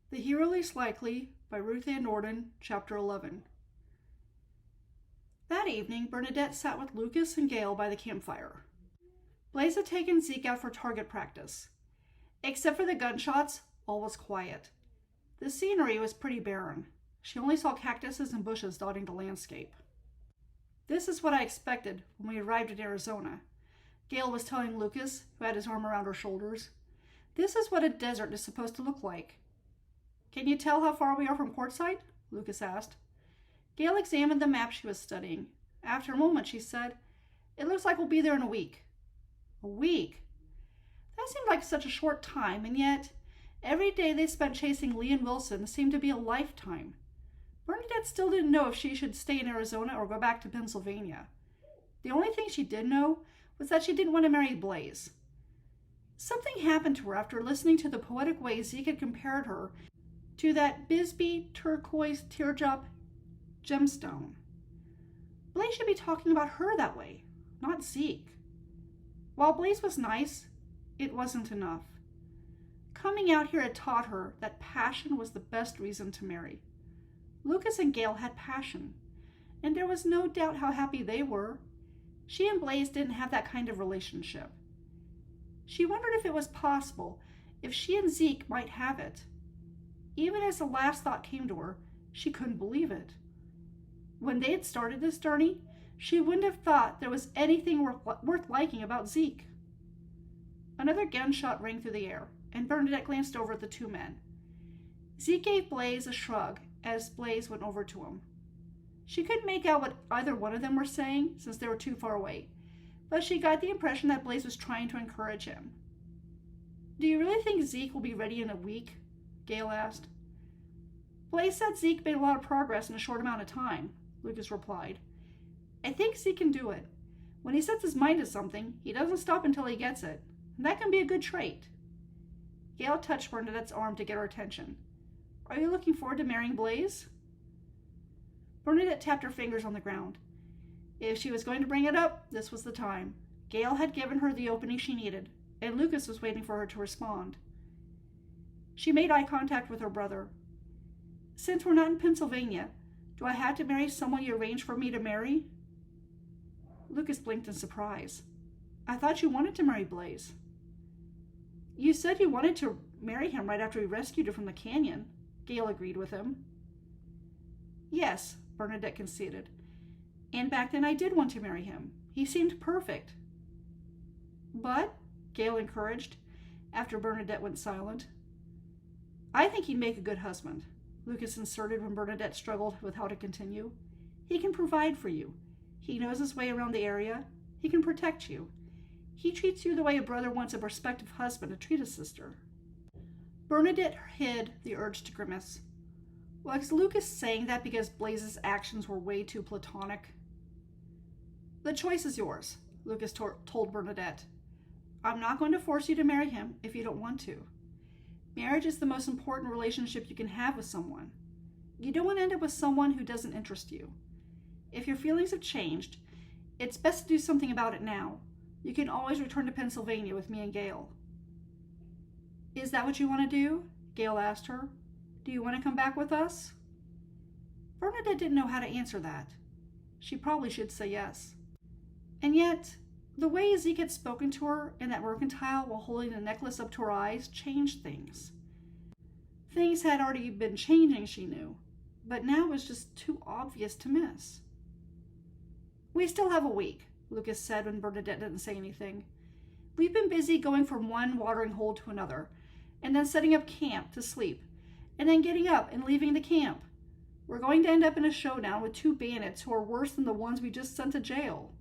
The Hero Least Likely by Ruth and Nordin, Chapter 11. That evening, Bernadette sat with Lucas and Gail by the campfire. Blaze had taken Zeke out for target practice. Except for the gunshots, all was quiet. The scenery was pretty barren. She only saw cactuses and bushes dotting the landscape. This is what I expected when we arrived in Arizona, Gail was telling Lucas, who had his arm around her shoulders. This is what a desert is supposed to look like. Can you tell how far we are from Quartzsite? Lucas asked. Gail examined the map she was studying. After a moment, she said, It looks like we'll be there in a week. A week? That seemed like such a short time, and yet every day they spent chasing Lee and Wilson seemed to be a lifetime. Bernadette still didn't know if she should stay in Arizona or go back to Pennsylvania. The only thing she did know was that she didn't want to marry Blaze. Something happened to her after listening to the poetic way Zeke had compared her to that Bisbee turquoise teardrop gemstone. Blaze should be talking about her that way, not Zeke. While Blaze was nice, it wasn't enough. Coming out here had taught her that passion was the best reason to marry. Lucas and Gail had passion, and there was no doubt how happy they were. She and Blaze didn't have that kind of relationship. She wondered if it was possible, if she and Zeke might have it. Even as the last thought came to her, she couldn't believe it. When they had started this journey, she wouldn't have thought there was anything worth liking about Zeke. Another gunshot rang through the air, and Bernadette glanced over at the two men. Zeke gave Blaze a shrug as Blaze went over to him. She couldn't make out what either one of them were saying since they were too far away, but she got the impression that Blaze was trying to encourage him. Do you really think Zeke will be ready in a week? Gail asked. Blaze said Zeke made a lot of progress in a short amount of time, Lucas replied. I think Zeke can do it. When he sets his mind to something, he doesn't stop until he gets it, and that can be a good trait. Gail touched Bernadette's arm to get her attention. Are you looking forward to marrying Blaze? Bernadette tapped her fingers on the ground. If she was going to bring it up, this was the time. Gail had given her the opening she needed, and Lucas was waiting for her to respond. She made eye contact with her brother. Since we're not in Pennsylvania, do I have to marry someone you arranged for me to marry? Lucas blinked in surprise. I thought you wanted to marry Blaze. You said you wanted to marry him right after we rescued you from the canyon, Gail agreed with him. Yes, Bernadette conceded. And back then I did want to marry him. He seemed perfect. But, Gail encouraged, after Bernadette went silent, I think he'd make a good husband, Lucas inserted when Bernadette struggled with how to continue. He can provide for you. He knows his way around the area. He can protect you. He treats you the way a brother wants a prospective husband to treat a sister. Bernadette hid the urge to grimace. Was Lucas saying that because Blaze's actions were way too platonic? The choice is yours, Lucas told Bernadette. I'm not going to force you to marry him if you don't want to. Marriage is the most important relationship you can have with someone. You don't want to end up with someone who doesn't interest you. If your feelings have changed, it's best to do something about it now. You can always return to Pennsylvania with me and Gail. Is that what you want to do? Gail asked her. Do you want to come back with us? Bernadette didn't know how to answer that. She probably should say yes. And yet, the way Zeke had spoken to her in that mercantile while holding the necklace up to her eyes changed things. Things had already been changing, she knew, but now it was just too obvious to miss. We still have a week, Lucas said when Bernadette didn't say anything. We've been busy going from one watering hole to another, and then setting up camp to sleep, and then getting up and leaving the camp. We're going to end up in a showdown with two bandits who are worse than the ones we just sent to jail.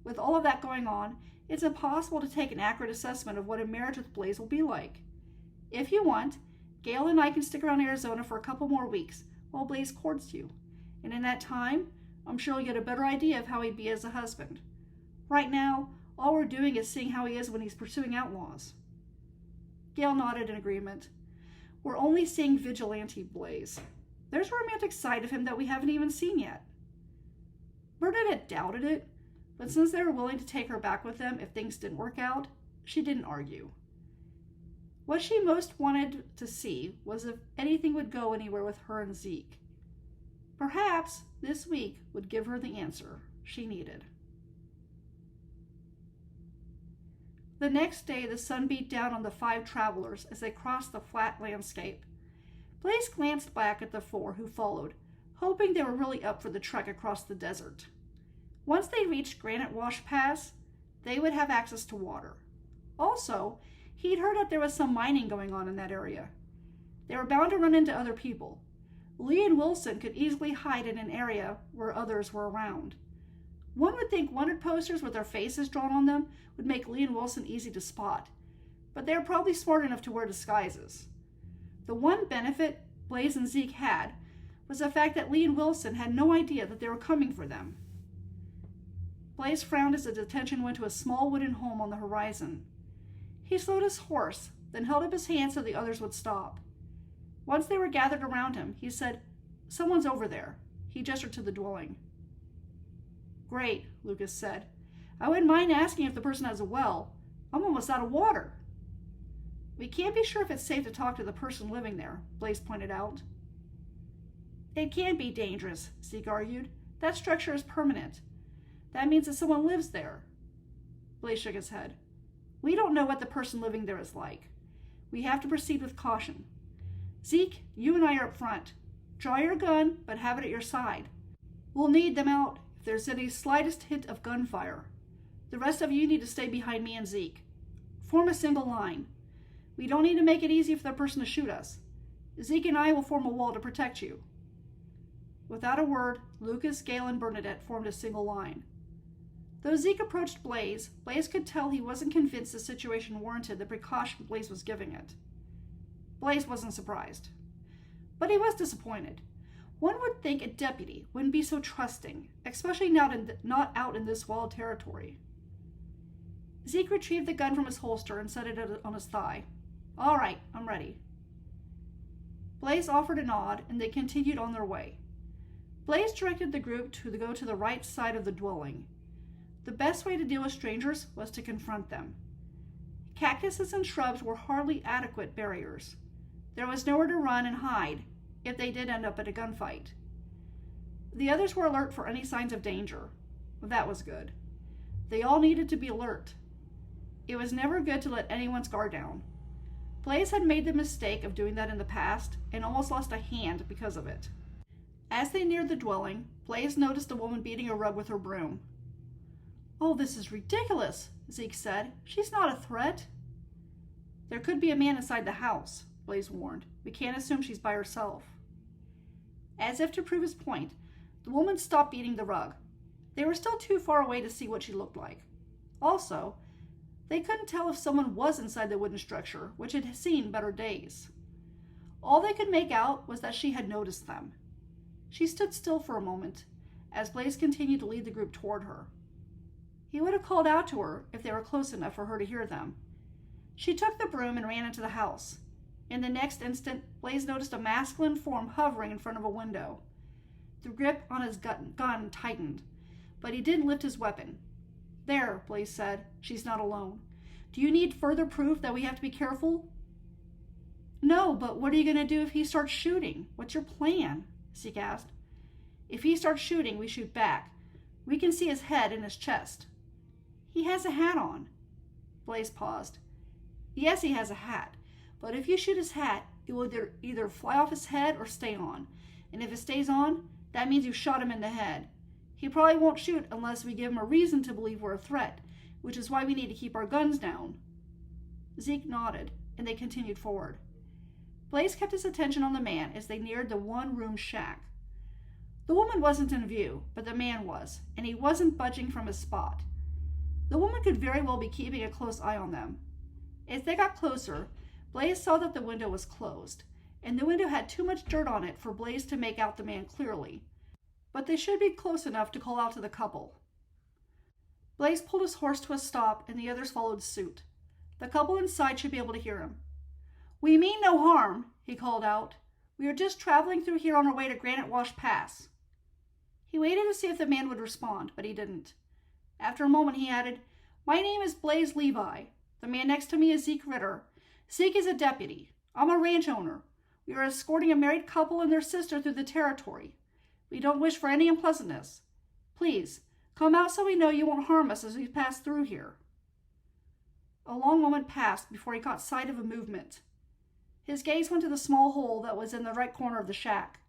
With all of that going on, it's impossible to take an accurate assessment of what a marriage with Blaze will be like. If you want, Gail and I can stick around Arizona for a couple more weeks while Blaze courts you. And in that time, I'm sure you'll get a better idea of how he'd be as a husband. Right now, all we're doing is seeing how he is when he's pursuing outlaws. Gail nodded in agreement. We're only seeing vigilante Blaze. There's a romantic side of him that we haven't even seen yet. Bernadette doubted it, but since they were willing to take her back with them if things didn't work out, she didn't argue. What she most wanted to see was if anything would go anywhere with her and Zeke. Perhaps this week would give her the answer she needed. The next day, the sun beat down on the 5 travelers as they crossed the flat landscape. Blaze glanced back at the 4 who followed, hoping they were really up for the trek across the desert. Once they reached Granite Wash Pass, they would have access to water. Also, he'd heard that there was some mining going on in that area. They were bound to run into other people. Lee and Wilson could easily hide in an area where others were around. One would think wanted posters with their faces drawn on them would make Lee and Wilson easy to spot, but they were probably smart enough to wear disguises. The one benefit Blaze and Zeke had was the fact that Lee and Wilson had no idea that they were coming for them. Blaze frowned as his attention went to a small wooden home on the horizon. He slowed his horse, then held up his hand so the others would stop. Once they were gathered around him, he said, "Someone's over there." He gestured to the dwelling. "Great," Lucas said. "I wouldn't mind asking if the person has a well. I'm almost out of water." "We can't be sure if it's safe to talk to the person living there," Blaze pointed out. "It can be dangerous," Zeke argued. "That structure is permanent. That means that someone lives there." Blaze shook his head. "We don't know what the person living there is like. We have to proceed with caution. Zeke, you and I are up front. Draw your gun, but have it at your side. We'll need them out if there's any slightest hint of gunfire. The rest of you need to stay behind me and Zeke. Form a single line. We don't need to make it easy for the person to shoot us. Zeke and I will form a wall to protect you." Without a word, Lucas, Gale, and Bernadette formed a single line. Though Zeke approached Blaze, Blaze could tell he wasn't convinced the situation warranted the precaution Blaze was giving it. Blaze wasn't surprised, but he was disappointed. One would think a deputy wouldn't be so trusting, especially not out in this wild territory. Zeke retrieved the gun from his holster and set it on his thigh. "All right, I'm ready." Blaze offered a nod, and they continued on their way. Blaze directed the group to go to the right side of the dwelling. The best way to deal with strangers was to confront them. Cactuses and shrubs were hardly adequate barriers. There was nowhere to run and hide if they did end up at a gunfight. The others were alert for any signs of danger. That was good. They all needed to be alert. It was never good to let anyone's guard down. Blaze had made the mistake of doing that in the past and almost lost a hand because of it. As they neared the dwelling, Blaze noticed a woman beating a rug with her broom. "Oh, this is ridiculous," Zeke said. "She's not a threat." "There could be a man inside the house," Blaze warned. "We can't assume she's by herself." As if to prove his point, the woman stopped beating the rug. They were still too far away to see what she looked like. Also, they couldn't tell if someone was inside the wooden structure, which had seen better days. All they could make out was that she had noticed them. She stood still for a moment, as Blaze continued to lead the group toward her. He would have called out to her if they were close enough for her to hear them. She took the broom and ran into the house. In the next instant, Blaze noticed a masculine form hovering in front of a window. The grip on his gun tightened, but he didn't lift his weapon. "There," Blaze said. "She's not alone. Do you need further proof that we have to be careful?" "No, but what are you going to do if he starts shooting? What's your plan?" Zeke asked. "If he starts shooting, we shoot back. We can see his head and his chest." "He has a hat on." Blaze paused. "Yes, he has a hat, but if you shoot his hat, it will either fly off his head or stay on. And if it stays on, that means you shot him in the head. He probably won't shoot unless we give him a reason to believe we're a threat, which is why we need to keep our guns down." Zeke nodded, and they continued forward. Blaze kept his attention on the man as they neared the one-room shack. The woman wasn't in view, but the man was, and he wasn't budging from his spot. The woman could very well be keeping a close eye on them. As they got closer, Blaze saw that the window was closed, and the window had too much dirt on it for Blaze to make out the man clearly, but they should be close enough to call out to the couple. Blaze pulled his horse to a stop, and the others followed suit. The couple inside should be able to hear him. "We mean no harm," he called out. "We are just traveling through here on our way to Granite Wash Pass." He waited to see if the man would respond, but he didn't. After a moment, he added, "My name is Blaze Levi. The man next to me is Zeke Ritter. Zeke is a deputy. I'm a ranch owner. We are escorting a married couple and their sister through the territory. We don't wish for any unpleasantness. Please, come out so we know you won't harm us as we pass through here." A long moment passed before he caught sight of a movement. His gaze went to the small hole that was in the right corner of the shack.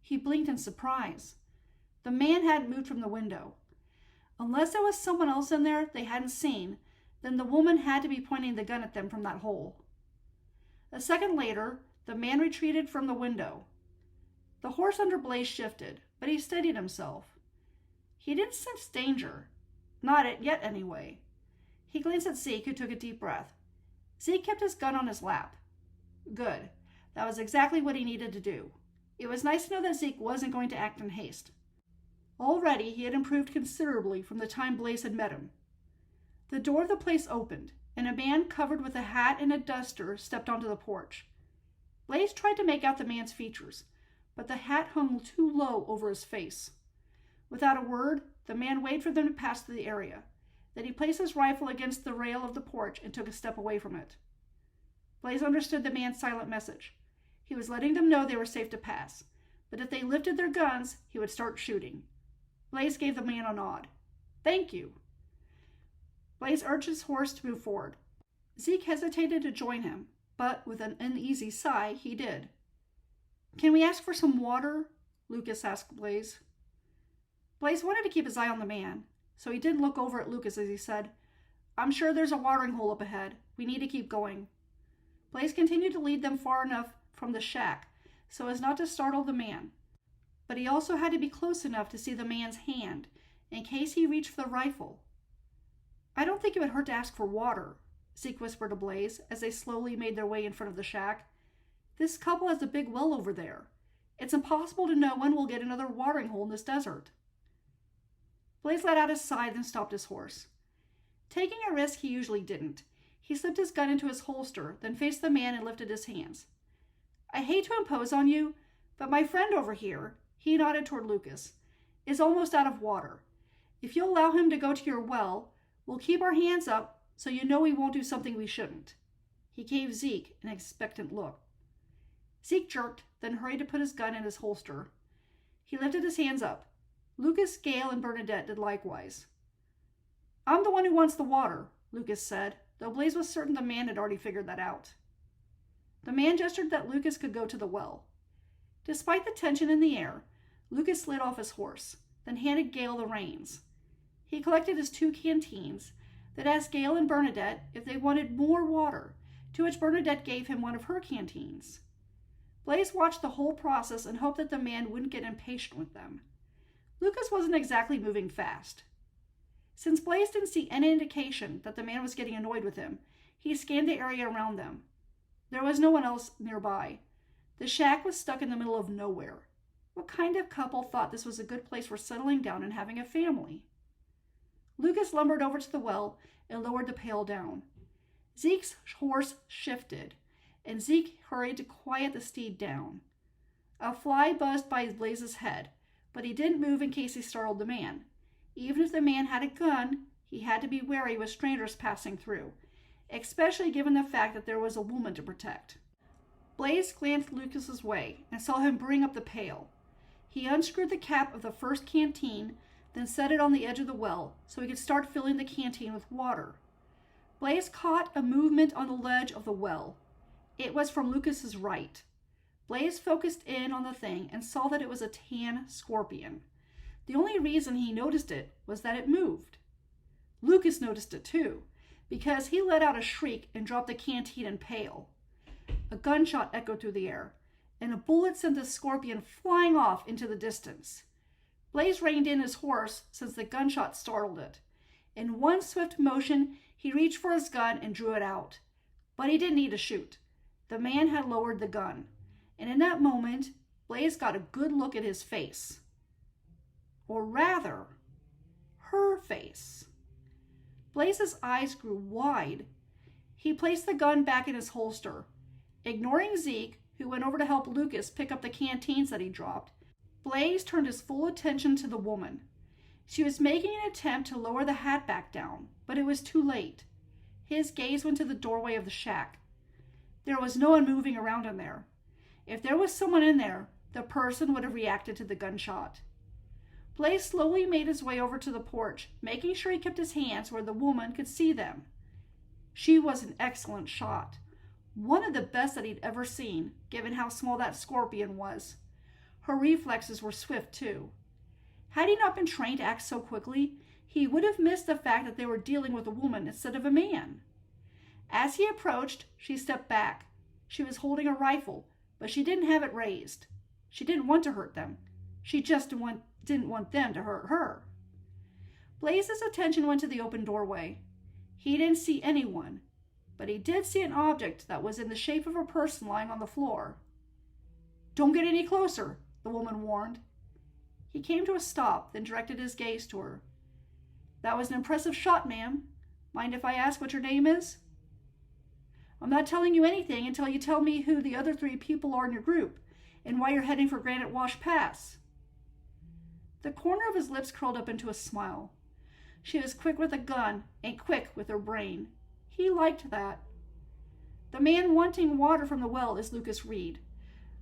He blinked in surprise. The man hadn't moved from the window. Unless there was someone else in there they hadn't seen, then the woman had to be pointing the gun at them from that hole. A second later, the man retreated from the window. The horse under Blaze shifted, but he steadied himself. He didn't sense danger. Not yet, anyway. He glanced at Zeke, who took a deep breath. Zeke kept his gun on his lap. Good. That was exactly what he needed to do. It was nice to know that Zeke wasn't going to act in haste. Already, he had improved considerably from the time Blaze had met him. The door of the place opened, and a man covered with a hat and a duster stepped onto the porch. Blaze tried to make out the man's features, but the hat hung too low over his face. Without a word, the man waited for them to pass through the area. Then he placed his rifle against the rail of the porch and took a step away from it. Blaze understood the man's silent message. He was letting them know they were safe to pass, but if they lifted their guns, he would start shooting. Blaze gave the man a nod. "Thank you." Blaze urged his horse to move forward. Zeke hesitated to join him, but with an uneasy sigh, he did. "Can we ask for some water?" Lucas asked Blaze. Blaze wanted to keep his eye on the man, so he didn't look over at Lucas as he said, "I'm sure there's a watering hole up ahead. We need to keep going." Blaze continued to lead them far enough from the shack so as not to startle the man, but he also had to be close enough to see the man's hand in case he reached for the rifle. "I don't think it would hurt to ask for water," Zeke whispered to Blaze as they slowly made their way in front of the shack. "This couple has a big well over there. It's impossible to know when we'll get another watering hole in this desert." Blaze let out his sigh and stopped his horse. Taking a risk he usually didn't, he slipped his gun into his holster, then faced the man and lifted his hands. "I hate to impose on you, but my friend over here," he nodded toward Lucas, "is almost out of water. If you'll allow him to go to your well, we'll keep our hands up so you know we won't do something we shouldn't." He gave Zeke an expectant look. Zeke jerked, then hurried to put his gun in his holster. He lifted his hands up. Lucas, Gale, and Bernadette did likewise. "I'm the one who wants the water," Lucas said, though Blaze was certain the man had already figured that out. The man gestured that Lucas could go to the well. Despite the tension in the air, Lucas slid off his horse, then handed Gale the reins. He collected his 2 canteens, then asked Gale and Bernadette if they wanted more water, to which Bernadette gave him one of her canteens. Blaze watched the whole process and hoped that the man wouldn't get impatient with them. Lucas wasn't exactly moving fast. Since Blaze didn't see any indication that the man was getting annoyed with him, he scanned the area around them. There was no one else nearby. The shack was stuck in the middle of nowhere. What kind of couple thought this was a good place for settling down and having a family? Lucas lumbered over to the well and lowered the pail down. Zeke's horse shifted, and Zeke hurried to quiet the steed down. A fly buzzed by Blaze's head, but he didn't move in case he startled the man. Even if the man had a gun, he had to be wary with strangers passing through, especially given the fact that there was a woman to protect. Blaze glanced Lucas's way and saw him bring up the pail. He unscrewed the cap of the first canteen, then set it on the edge of the well so he could start filling the canteen with water. Blaze caught a movement on the ledge of the well. It was from Lucas's right. Blaze focused in on the thing and saw that it was a tan scorpion. The only reason he noticed it was that it moved. Lucas noticed it too, because he let out a shriek and dropped the canteen and pail. A gunshot echoed through the air, and a bullet sent the scorpion flying off into the distance. Blaze reined in his horse since the gunshot startled it. In one swift motion, he reached for his gun and drew it out. But he didn't need to shoot. The man had lowered the gun, and in that moment, Blaze got a good look at his face. Or rather, her face. Blaze's eyes grew wide. He placed the gun back in his holster. Ignoring Zeke, who went over to help Lucas pick up the canteens that he dropped, Blaze turned his full attention to the woman. She was making an attempt to lower the hat back down, but it was too late. His gaze went to the doorway of the shack. There was no one moving around in there. If there was someone in there, the person would have reacted to the gunshot. Blaze slowly made his way over to the porch, making sure he kept his hands where the woman could see them. She was an excellent shot, one of the best that he'd ever seen, given how small that scorpion was. Her reflexes were swift, too. Had he not been trained to act so quickly, he would have missed the fact that they were dealing with a woman instead of a man. As he approached, she stepped back. She was holding a rifle, but she didn't have it raised. She didn't want to hurt them. She just didn't want them to hurt her. Blaze's attention went to the open doorway. He didn't see anyone, but he did see an object that was in the shape of a person lying on the floor. "Don't get any closer," the woman warned. He came to a stop, then directed his gaze to her. "That was an impressive shot, ma'am. Mind if I ask what your name is?" "I'm not telling you anything until you tell me who the other 3 people are in your group and why you're heading for Granite Wash Pass." The corner of his lips curled up into a smile. She was quick with a gun and quick with her brain. He liked that. "The man wanting water from the well is Lucas Reid.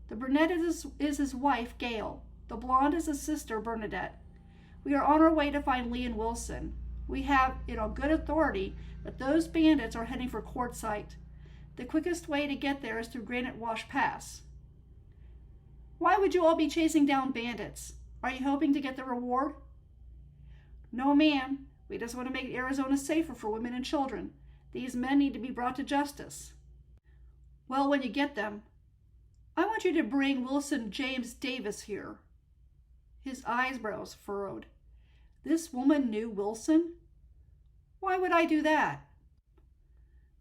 The brunette is his wife, Gail. The blonde is his sister, Bernadette. We are on our way to find Lee and Wilson. We have it on good authority that those bandits are heading for Quartzsite. The quickest way to get there is through Granite Wash Pass." "Why would you all be chasing down bandits? Are you hoping to get the reward?" "No, ma'am. We just want to make Arizona safer for women and children. These men need to be brought to justice." "Well, when you get them, I want you to bring Wilson James Davis here." His eyebrows furrowed. This woman knew Wilson? "Why would I do that?"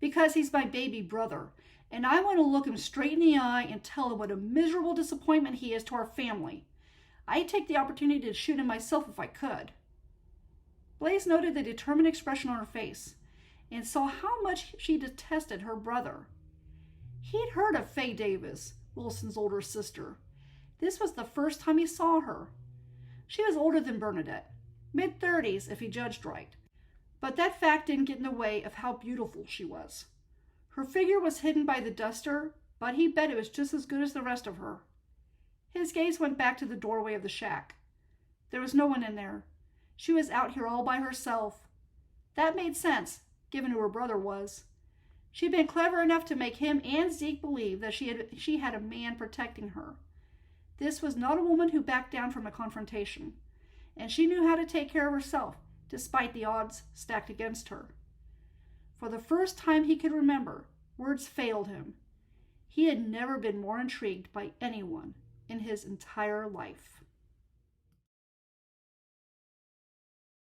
"Because he's my baby brother, and I want to look him straight in the eye and tell him what a miserable disappointment he is to our family. I'd take the opportunity to shoot him myself if I could." Blaze noted the determined expression on her face and saw how much she detested her brother. He'd heard of Faye Davis, Wilson's older sister. This was the first time he saw her. She was older than Bernadette, mid-30s if he judged right, but that fact didn't get in the way of how beautiful she was. Her figure was hidden by the duster, but he bet it was just as good as the rest of her. His gaze went back to the doorway of the shack. There was no one in there. She was out here all by herself. That made sense, given who her brother was. She'd been clever enough to make him and Zeke believe that she had a man protecting her. This was not a woman who backed down from a confrontation, and she knew how to take care of herself, despite the odds stacked against her. For the first time he could remember, words failed him. He had never been more intrigued by anyone in his entire life.